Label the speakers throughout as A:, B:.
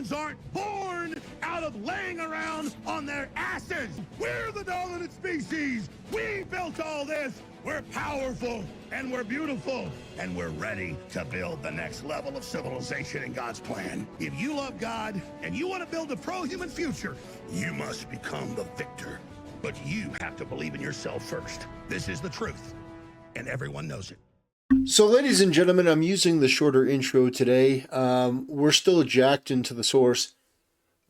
A: Humans aren't born out of laying around on their asses. We're the dominant species. We built all this. We're powerful and we're beautiful and we're ready to build the next level of civilization in God's plan. If you love God and you want to build a pro-human future, you must become the victor. But you have to believe in yourself first. This is the truth, and everyone knows it.
B: So, ladies and gentlemen, I'm using the shorter intro today. We're still jacked into the source.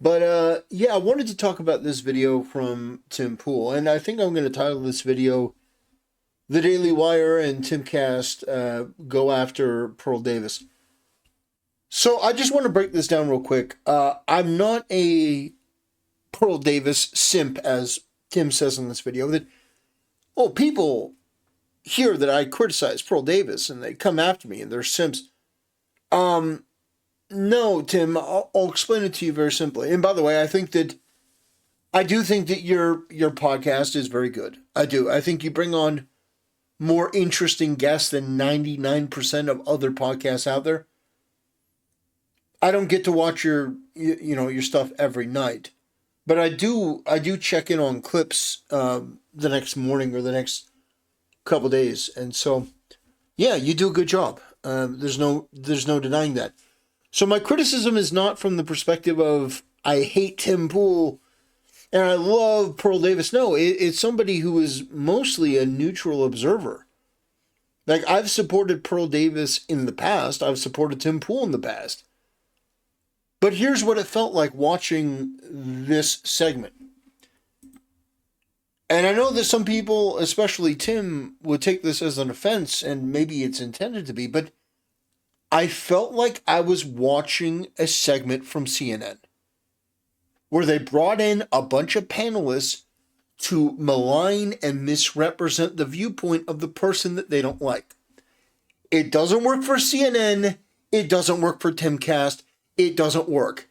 B: But, yeah, I wanted to talk about this video from Tim Pool. And I think I'm going to title this video, The Daily Wire and TimCast Go After Pearl Davis. So, I just want to break this down real quick. I'm not a Pearl Davis simp, as Tim says in this video, that, oh, people hear that I criticize Pearl Davis and they come after me and they're simps. No, Tim, I'll explain it to you very simply. And by the way, I do think that your podcast is very good. I do. I think you bring on more interesting guests than 99% of other podcasts out there. I don't get to watch your stuff every night, but I do check in on clips the next morning or the next couple days, and so yeah, you do a good job. There's no denying that. So my criticism is not from the perspective of I hate Tim Pool and I love Pearl Davis. No, it's somebody who is mostly a neutral observer. Like, I've supported Pearl Davis in the past, I've supported Tim Pool in the past, but here's what it felt like watching this segment. And I know that some people, especially Tim, would take this as an offense, and maybe it's intended to be, but I felt like I was watching a segment from CNN where they brought in a bunch of panelists to malign and misrepresent the viewpoint of the person that they don't like. It doesn't work for CNN. It doesn't work for TimCast. It doesn't work.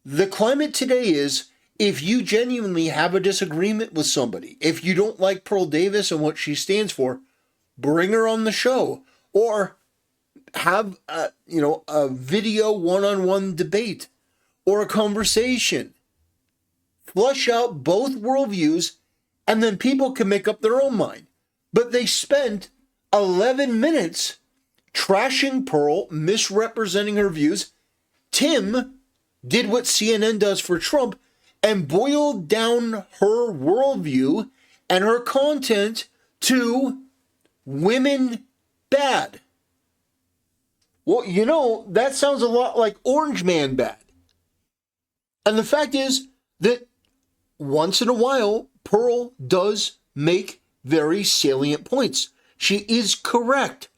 B: The climate today is, if you genuinely have a disagreement with somebody, if you don't like Pearl Davis and what she stands for, bring her on the show, or have a video one-on-one debate or a conversation. Flush out both worldviews, and then people can make up their own mind. But they spent 11 minutes trashing Pearl, misrepresenting her views. Tim did what CNN does for Trump and boiled down her worldview and her content to women bad. Well, that sounds a lot like Orange Man bad. And the fact is that once in a while, Pearl does make very salient points. She is correct.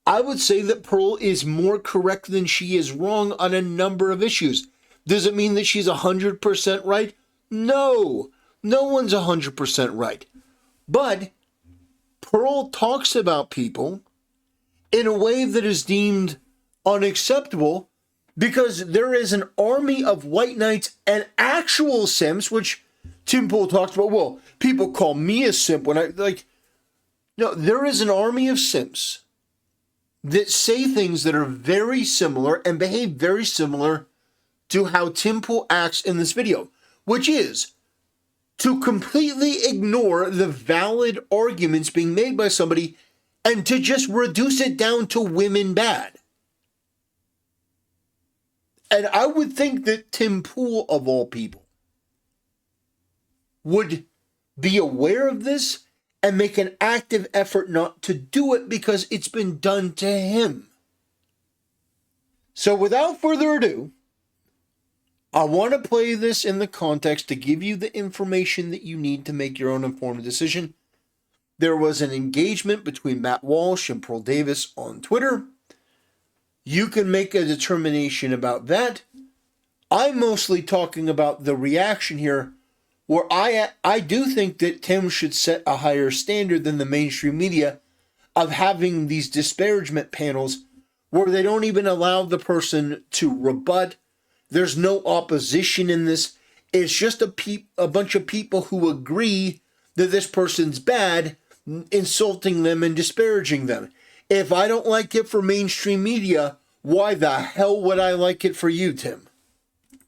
B: I would say that Pearl is more correct than she is wrong on a number of issues. Does it mean that she's 100% right? No. No one's 100% right. But Pearl talks about people in a way that is deemed unacceptable because there is an army of white knights and actual simps, which Tim Pool talks about. Well, people call me a simp when no, there is an army of simps that say things that are very similar and behave very similar to how Tim Pool acts in this video, which is to completely ignore the valid arguments being made by somebody and to just reduce it down to women bad. And I would think that Tim Pool, of all people, would be aware of this and make an active effort not to do it because it's been done to him. So without further ado, I want to play this in the context to give you the information that you need to make your own informed decision. There was an engagement between Matt Walsh and Pearl Davis on Twitter. You can make a determination about that. I'm mostly talking about the reaction here, where I do think that Tim should set a higher standard than the mainstream media of having these disparagement panels where they don't even allow the person to rebut. There's no opposition in this. It's just a bunch of people who agree that this person's bad, insulting them and disparaging them. If I don't like it for mainstream media, why the hell would I like it for you, Tim?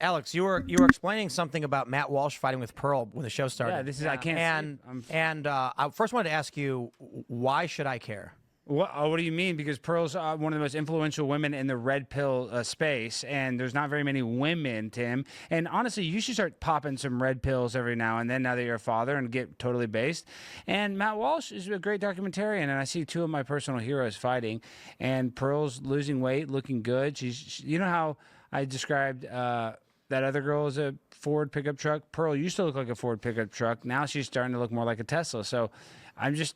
C: Alex, you were explaining something about Matt Walsh fighting with Pearl when the show started.
D: Yeah, this is I can't.
C: I first wanted to ask you, why should I care?
D: What do you mean? Because Pearl's one of the most influential women in the red pill space, and there's not very many women, Tim. And honestly, you should start popping some red pills every now and then now that you're a father and get totally based. And Matt Walsh is a great documentarian, and I see two of my personal heroes fighting. And Pearl's losing weight, looking good. You know how I described that other girl as a Ford pickup truck? Pearl used to look like a Ford pickup truck. Now she's starting to look more like a Tesla. So I'm just,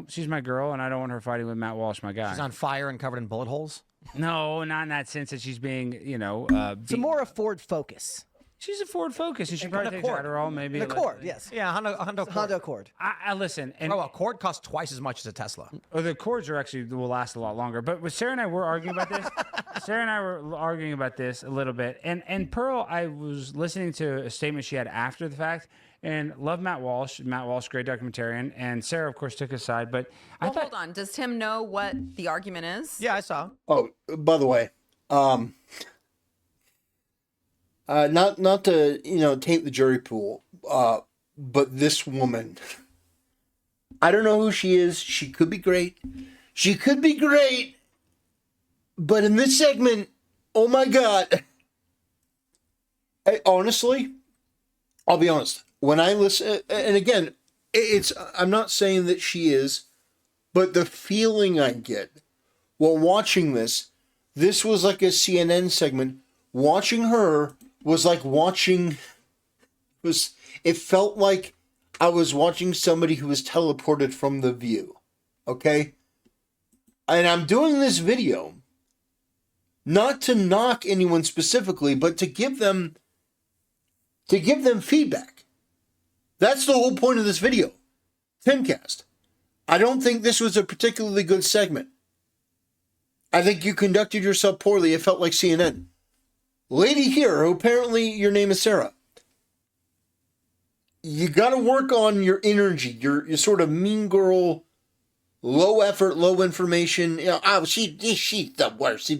D: she's my girl, and I don't want her fighting with Matt Walsh, my guy.
C: She's on fire and covered in bullet holes?
D: No, not in that sense that she's being,
E: It's more a Ford Focus.
D: She's a Ford Focus, and she probably takes Adderall, maybe.
E: The Accord, yes.
C: Yeah, Honda
E: Accord.
D: I listen. And
C: a Accord costs twice as much as a Tesla.
D: the Accords are actually will last a lot longer. But with Sarah and I were arguing about this. Sarah and I were arguing about this a little bit. And Pearl, I was listening to a statement she had after the fact. And love Matt Walsh. Matt Walsh, great documentarian. And Sarah, of course, took his side. But I thought,
F: hold on. Does Tim know what the argument is?
C: Yeah, I saw.
B: Oh, by the way, not to taint the jury pool, but this woman, I don't know who she is. She could be great. She could be great. But in this segment, oh my God. Honestly, I'll be honest. When I listen, and again, I'm not saying that she is, but the feeling I get while watching this was like a CNN segment. Watching her was like it felt like I was watching somebody who was teleported from The View. Okay? And I'm doing this video not to knock anyone specifically, but to give them feedback. That's the whole point of this video. TimCast. I don't think this was a particularly good segment. I think you conducted yourself poorly. It felt like CNN. Lady here, who apparently your name is Sarah. You got to work on your energy. Your sort of mean girl, low effort, low information. She's the worst.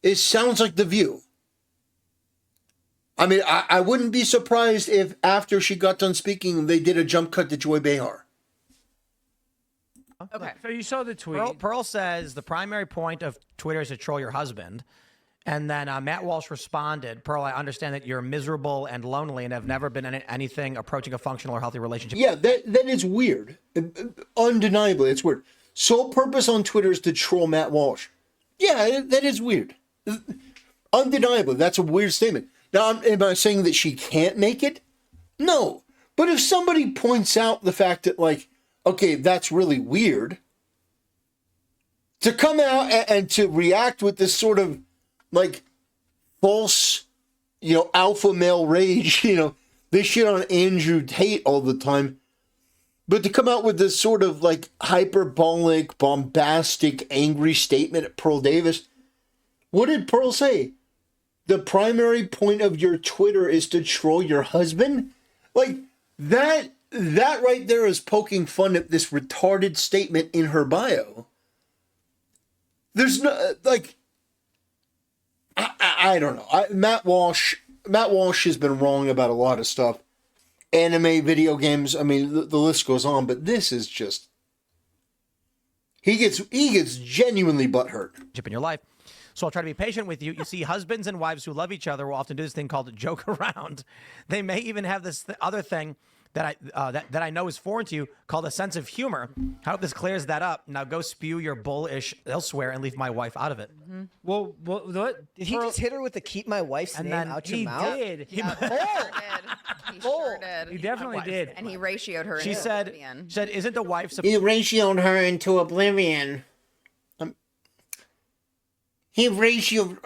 B: It sounds like The View. I mean, I wouldn't be surprised if after she got done speaking, they did a jump cut to Joy Behar.
F: Okay.
D: so you saw the tweet.
C: Pearl says the primary point of Twitter is to troll your husband. And then Matt Walsh responded, Pearl, I understand that you're miserable and lonely and have never been in anything approaching a functional or healthy relationship.
B: Yeah, that is weird. Undeniably, it's weird. Sole purpose on Twitter is to troll Matt Walsh. Yeah, that is weird. Undeniably, that's a weird statement. Now, am I saying that she can't make it? No. But if somebody points out the fact that, like, okay, that's really weird, to come out and to react with this sort of, like, false, alpha male rage, they shit on Andrew Tate all the time, but to come out with this sort of, like, hyperbolic, bombastic, angry statement at Pearl Davis, what did Pearl say? The primary point of your Twitter is to troll your husband? Like, that right there is poking fun at this retarded statement in her bio. There's no, like, I don't know. Matt Walsh has been wrong about a lot of stuff. Anime, video games, I mean, the list goes on, but this is just, he gets genuinely butthurt.
C: In your life. So I'll try to be patient with you. You see, husbands and wives who love each other will often do this thing called joke around. They may even have this other thing that I know is foreign to you called a sense of humor. I hope this clears that up. Now go spew your bullish elsewhere and leave my wife out of it.
F: Mm-hmm.
D: Well, what?
E: Did he just hit her with the keep my wife's name out your mouth?
D: Did.
F: He sure did.
D: He definitely did.
F: And he ratioed her
C: She
F: into
C: said,
F: oblivion.
C: isn't the wife
B: He ratioed her into oblivion. He ratioed.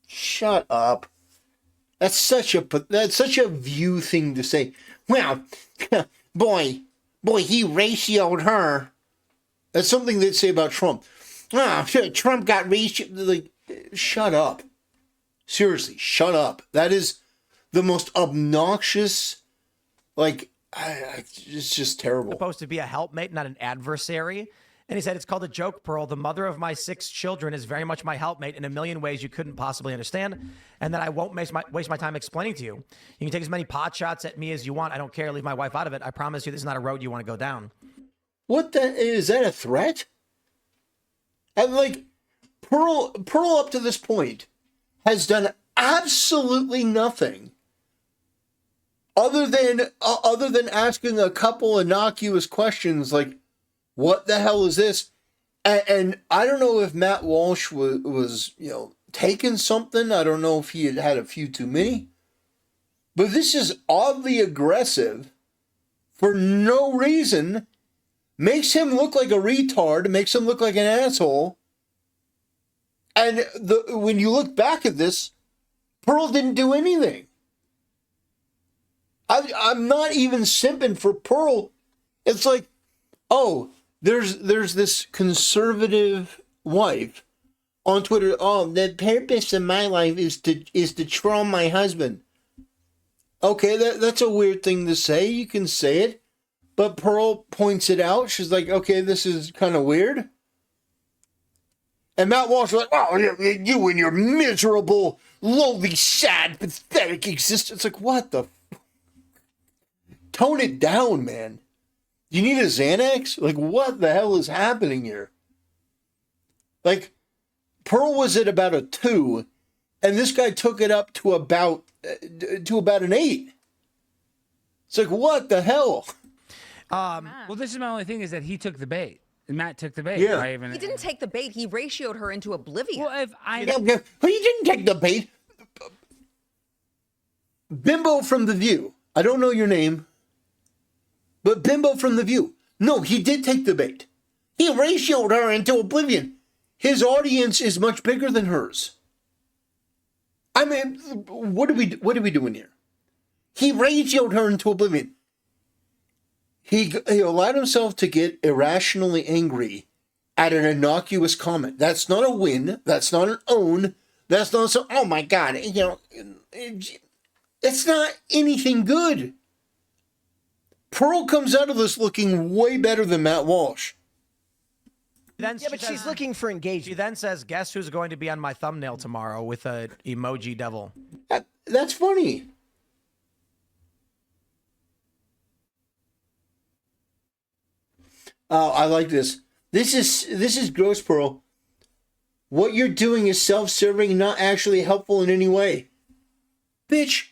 B: Shut up. That's such a View thing to say. Well, boy, he ratioed her. That's something they'd say about Trump. Trump got ratioed. Like, shut up. Seriously, shut up. That is the most obnoxious. Like, it's just terrible.
C: supposed to be a helpmate, not an adversary? And he said, it's called a joke, Pearl. The mother of my 6 children is very much my helpmate in a million ways you couldn't possibly understand, and that I won't waste my time explaining to you. You can take as many pot shots at me as you want. I don't care. Leave my wife out of it. I promise you this is not a road you want to go down.
B: What the, is that a threat? And like, Pearl up to this point has done absolutely nothing other than asking a couple innocuous questions like, what the hell is this? And I don't know if Matt Walsh was taking something. I don't know if he had a few too many. But this is oddly aggressive for no reason. Makes him look like a retard. Makes him look like an asshole. And when you look back at this, Pearl didn't do anything. I'm not even simping for Pearl. It's like, oh, there's this conservative wife on Twitter. Oh, the purpose of my life is to troll my husband. Okay, that's a weird thing to say. You can say it, but Pearl points it out. She's like, okay, this is kind of weird. And Matt Walsh was like, oh, you and your miserable, lowly, sad, pathetic existence. Like, what the? Tone it down, man. You need a Xanax? Like, what the hell is happening here? Like, Pearl was at about a 2, and this guy took it up to about an 8. It's like, what the hell?
D: Well, this is my only thing is that he took the bait. Matt took the bait.
B: Yeah.
F: He didn't take the bait. He ratioed her into oblivion.
D: Well,
B: He didn't take the bait. Bimbo from The View. I don't know your name. But Bimbo from The View. No, he did take the bait. He ratioed her into oblivion. His audience is much bigger than hers. I mean, what are we doing here? He ratioed her into oblivion. He allowed himself to get irrationally angry at an innocuous comment. That's not a win. That's not an own. That's not so, oh my God, it's not anything good. Pearl comes out of this looking way better than Matt Walsh.
C: Then
E: Yeah, but she's looking for
C: She
E: engagement.
C: then says, guess who's going to be on my thumbnail tomorrow with a emoji devil.
B: That's funny. I like this. This is gross, Pearl. What you're doing is self-serving, not actually helpful in any way. Bitch,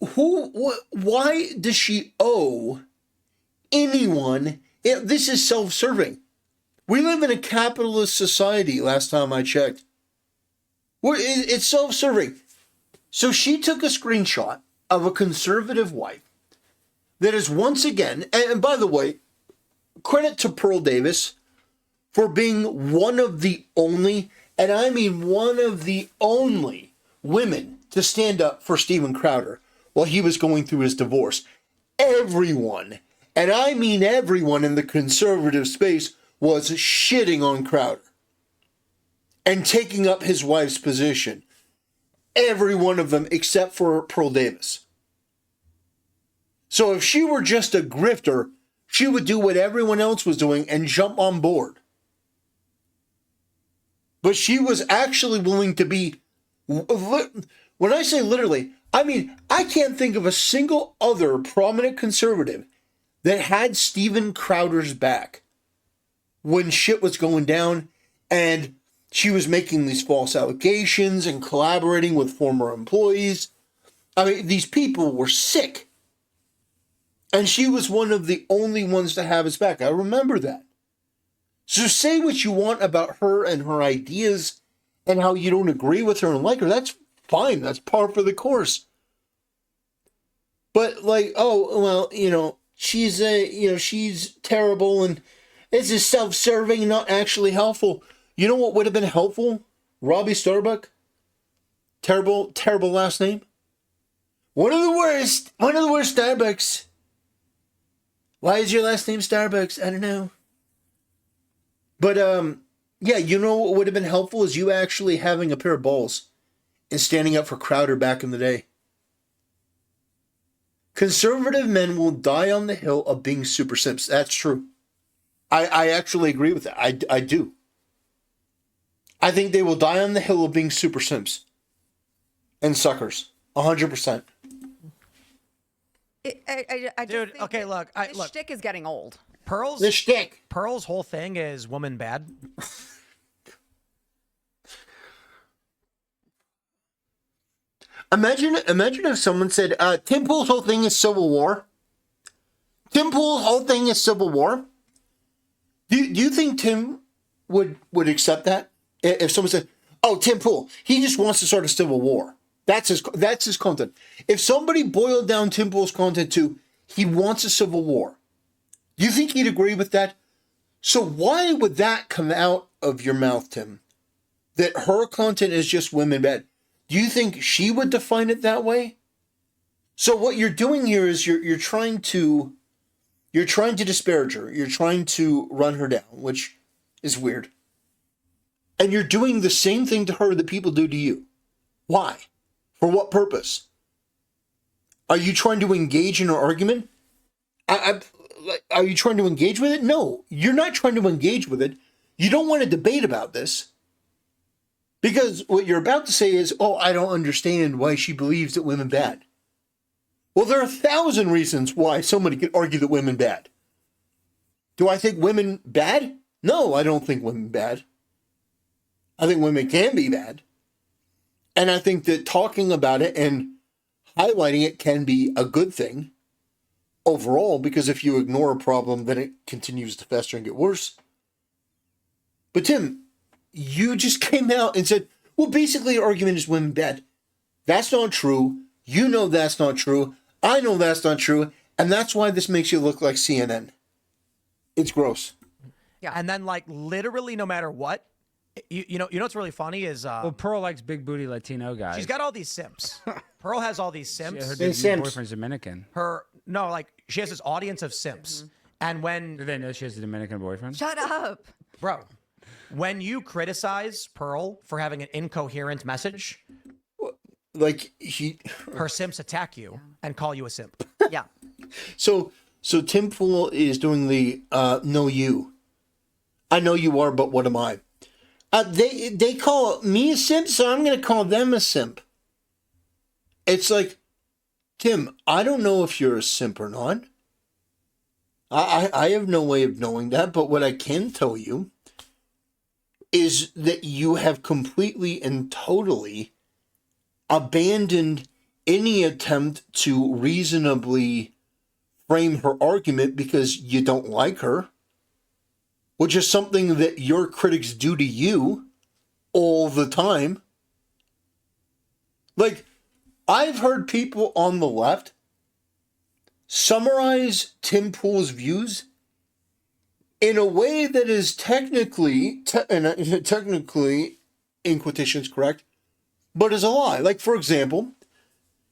B: why does she owe anyone? This is self-serving. We live in a capitalist society, last time I checked. It's self-serving. So she took a screenshot of a conservative wife that is once again, and by the way, credit to Pearl Davis for being one of the only, and I mean one of the only women to stand up for Steven Crowder while he was going through his divorce. Everyone, and I mean everyone in the conservative space, was shitting on Crowder and taking up his wife's position. Every one of them except for Pearl Davis. So if she were just a grifter, she would do what everyone else was doing and jump on board. But she was actually willing to be, when I say literally, I mean, I can't think of a single other prominent conservative that had Steven Crowder's back when shit was going down and she was making these false allegations and collaborating with former employees. I mean, these people were sick. And she was one of the only ones to have his back. I remember that. So say what you want about her and her ideas and how you don't agree with her and like her. That's fine. That's par for the course. But like, oh, well, she's she's terrible and this is self-serving, not actually helpful. You know what would have been helpful? Robbie Starbuck. Terrible, terrible last name. One of the worst Starbucks. Why is your last name Starbucks? I don't know. But, yeah, you know what would have been helpful is you actually having a pair of balls and standing up for Crowder back in the day. Conservative men will die on the hill of being super simps. That's true. I actually agree with that. I do. I think they will die on the hill of being super simps and suckers. 100%.
F: I
C: Dude,
F: just think
C: okay,
F: that
C: look,
F: this shtick is getting old.
B: The shtick.
C: Pearl's whole thing is woman bad.
B: Imagine if someone said, Tim Pool's whole thing is Civil War. Tim Pool's whole thing is Civil War. Do you think Tim would accept that? If someone said, oh, Tim Pool, he just wants to start a civil war. That's his content. If somebody boiled down Tim Pool's content to, he wants a civil war, do you think he'd agree with that? So why would that come out of your mouth, Tim? That her content is just women bad. Do you think she would define it that way? So what you're doing here is you're trying to disparage her. You're trying to run her down, which is weird. And you're doing the same thing to her that people do to you. Why? For what purpose? Are you trying to engage in an argument? Are you trying to engage with it? No, you're not trying to engage with it. You don't want to debate about this. Because what you're about to say is, oh, I don't understand why she believes that women bad. Well, there are 1,000 reasons why somebody could argue that women bad. Do I think women bad? No, I don't think women bad. I think women can be bad. And I think that talking about it and highlighting it can be a good thing overall, because if you ignore a problem, then it continues to fester and get worse. But Tim, you just came out and said, well, basically your argument is women bad. That's not true. You know that's not true. I know that's not true. And that's why this makes you look like CNN. It's gross.
C: Yeah. And then, like, literally no matter what, you know what's really funny is
D: well, Pearl likes big booty Latino guys.
C: she's got all these simps. Pearl has all these simps.
D: Her boyfriend's Dominican.
C: She has this audience of simps. And when
D: Do they know she has a Dominican boyfriend?
F: Shut up.
C: bro, when you criticize Pearl for having an incoherent message,
B: Like
C: her simps attack you and call you a simp.
F: Yeah.
B: So Tim Pool is doing the no you. I know you are, but what am I? They call me a simp, so I'm going to call them a simp. It's like, Tim, I don't know if you're a simp or not. I have no way of knowing that, but what I can tell you is that you have completely and totally abandoned any attempt to reasonably frame her argument because you don't like her, which is something that your critics do to you all the time. Like, I've heard people on the left summarize Tim Pool's views in a way that is technically in quotations correct, but is a lie. Like, for example,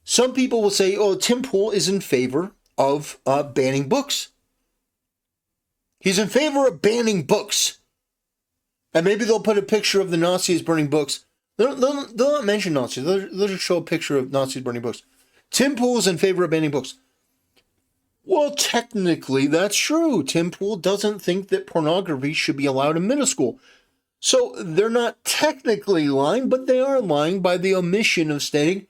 B: some people will say, oh, Tim Pool is in favor of banning books. He's in favor of banning books. And maybe they'll put a picture of the Nazis burning books. They'll not mention Nazis. They'll just show a picture of Nazis burning books. Tim Pool is in favor of banning books. Well, technically, that's true. Tim Pool doesn't think that pornography should be allowed in middle school. So they're not technically lying, but they are lying by the omission of stating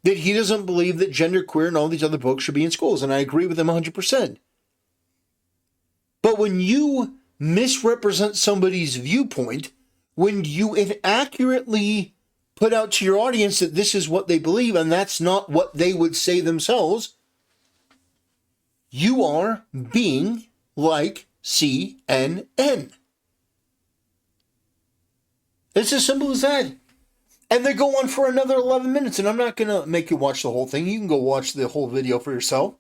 B: that he doesn't believe that genderqueer and all these other books should be in schools. And I agree with him 100%. But when you misrepresent somebody's viewpoint, when you inaccurately put out to your audience that this is what they believe and that's not what they would say themselves, you are being like CNN. It's as simple as that. And they go on for another 11 minutes, and I'm not going to make you watch the whole thing. You can go watch the whole video for yourself.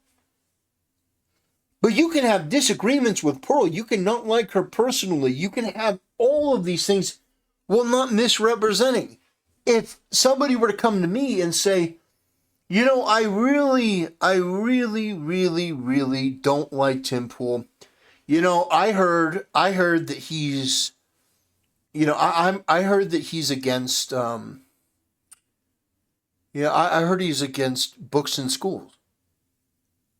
B: But you can have disagreements with Pearl. You can not like her personally. You can have all of these things while not misrepresenting. If somebody were to come to me and say, you know, I really don't like Tim Pool. You know, I heard that he's, you know, I heard that he's against, I heard he's against books in schools.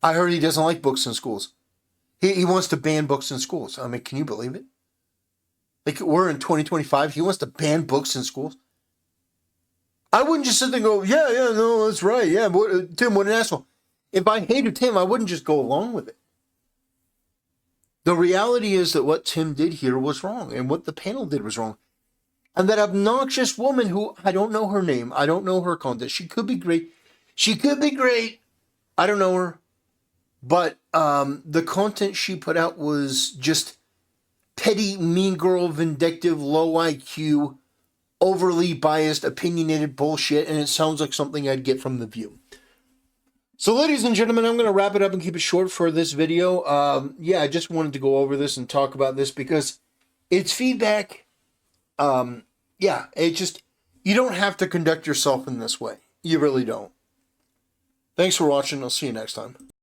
B: I heard he doesn't like books in schools. He wants to ban books in schools. I mean, can you believe it? Like, we're in 2025. He wants to ban books in schools. I wouldn't just sit there and go, yeah, no, that's right. Yeah, Tim, what an asshole. If I hated Tim, I wouldn't just go along with it. The reality is that what Tim did here was wrong, and what the panel did was wrong. And that obnoxious woman who, I don't know her name, I don't know her content. She could be great. I don't know her. But the content she put out was just petty, mean girl, vindictive, low IQ, overly biased, opinionated bullshit, and it sounds like something I'd get from The View. So, ladies and gentlemen, I'm going to wrap it up and keep it short for this video. I just wanted to go over this and talk about this because it's feedback. You don't have to conduct yourself in this way. You really don't. Thanks for watching. I'll see you next time.